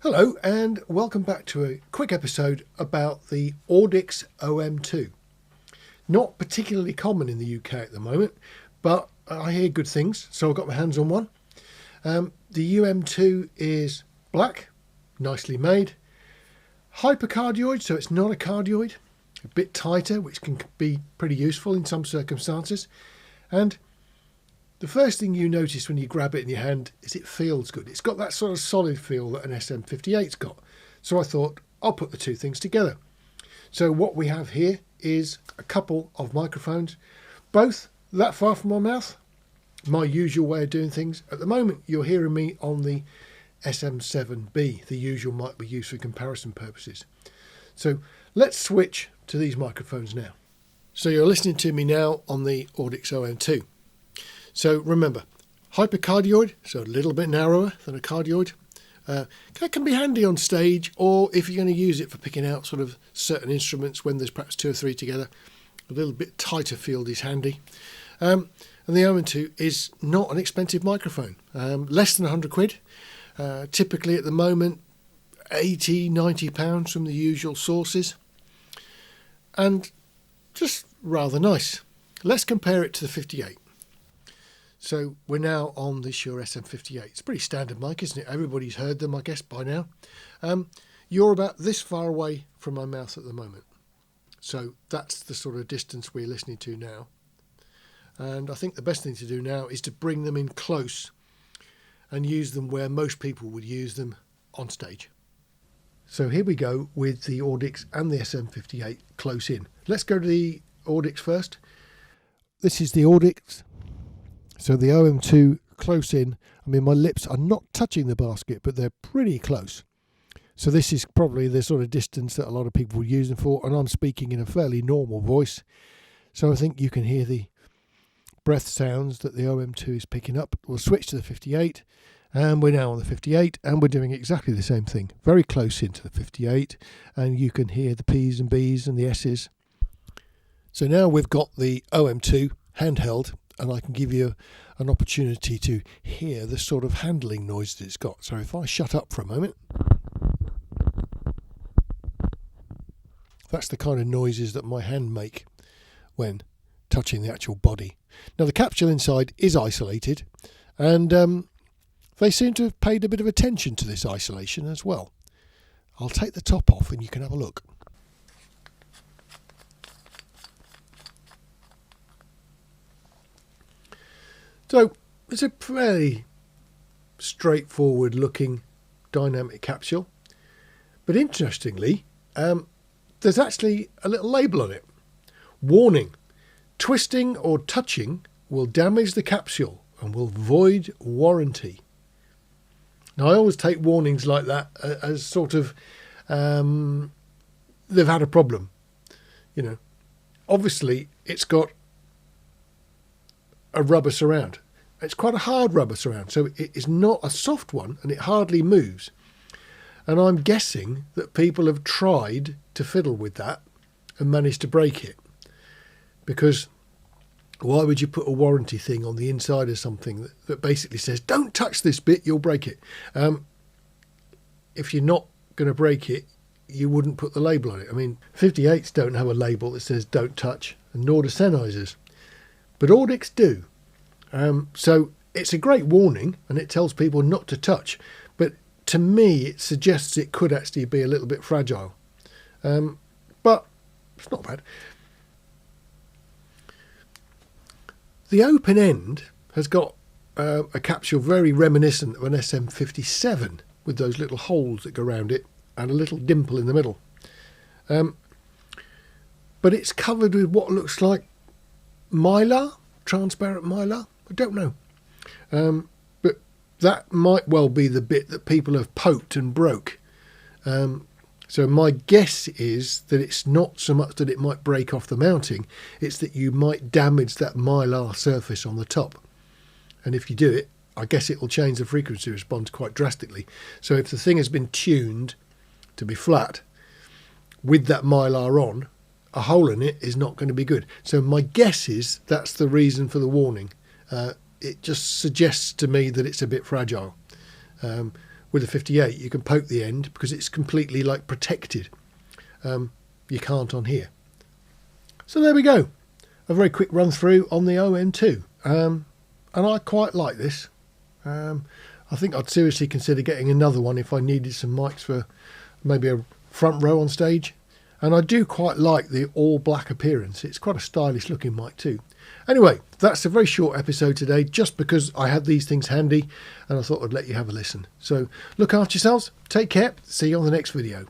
Hello and welcome back to a quick episode about the Audix OM2. Not particularly common in the UK at the moment, but I hear good things, so I've got my hands on one. The OM2 is black, nicely made, hyper-cardioid, so it's not a cardioid, a bit tighter, which can be pretty useful in some circumstances. And the first thing you notice when you grab it in your hand is it feels good. It's got that sort of solid feel that an SM58's got. So I thought I'll put the two things together. So what we have here is a couple of microphones, both that far from my mouth, my usual way of doing things. At the moment you're hearing me on the SM7B, the usual mic we use for comparison purposes. So let's switch to these microphones now. So you're listening to me now on the Audix OM2. So remember, hyper-cardioid, so a little bit narrower than a cardioid. That can be handy on stage, or if you're going to use it for picking out sort of certain instruments when there's perhaps two or three together, a little bit tighter field is handy. And the OM2 is not an expensive microphone, less than 100 quid. Typically at the moment, 80, 90 pounds from the usual sources. And just rather nice. Let's compare it to the 58. So we're now on the Shure SM58. It's a pretty standard mic, isn't it? Everybody's heard them, I guess, by now. You're about this far away from my mouth at the moment. So that's the sort of distance we're listening to now. And I think the best thing to do now is to bring them in close and use them where most people would use them, on stage. So here we go with the Audix and the SM58 close in. Let's go to the Audix first. This is the Audix. So the OM2 close in. I mean, my lips are not touching the basket, but they're pretty close. So this is probably the sort of distance that a lot of people would use them for, and I'm speaking in a fairly normal voice. So I think you can hear the breath sounds that the OM2 is picking up. We'll switch to the 58, and we're now on the 58, and we're doing exactly the same thing. Very close into the 58, and you can hear the P's and B's and the S's. So now we've got the OM2 handheld, and I can give you an opportunity to hear the sort of handling noise that it's got. So if I shut up for a moment, that's the kind of noises that my hand make when touching the actual body. Now the capsule inside is isolated, and they seem to have paid a bit of attention to this isolation as well. I'll take the top off and you can have a look. So it's a fairly straightforward looking dynamic capsule, but interestingly there's actually a little label on it. Warning, twisting or touching will damage the capsule and will void warranty. Now I always take warnings like that as sort of they've had a problem. You know, obviously it's got a rubber surround. It's quite a hard rubber surround, so it is not a soft one and it hardly moves. And I'm guessing that people have tried to fiddle with that and managed to break it. Because why would you put a warranty thing on the inside of something that basically says, don't touch this bit, you'll break it. If you're not going to break it, you wouldn't put the label on it. I mean, 58s don't have a label that says don't touch, and nor do Sennheisers. But Audix do. So it's a great warning and it tells people not to touch. But to me, it suggests it could actually be a little bit fragile. But it's not bad. The open end has got a capsule very reminiscent of an SM57 with those little holes that go around it and a little dimple in the middle. But it's covered with what looks like mylar, transparent mylar. I don't know. But that might well be the bit that people have poked and broke. So my guess is that it's not so much that it might break off the mounting, it's that you might damage that mylar surface on the top. And if you do it, I guess it will change the frequency response quite drastically. So if the thing has been tuned to be flat with that mylar on, a hole in it is not going to be good. So my guess is that's the reason for the warning. It just suggests to me that it's a bit fragile. with a 58 you can poke the end because it's completely like protected. You can't on here. So there we go, a very quick run through on the OM2, and I quite like this. I think I'd seriously consider getting another one if I needed some mics for maybe a front row on stage. And I do quite like the all black appearance. It's quite a stylish looking mic too. Anyway, that's a very short episode today, just because I had these things handy and I thought I'd let you have a listen. So look after yourselves, take care, see you on the next video.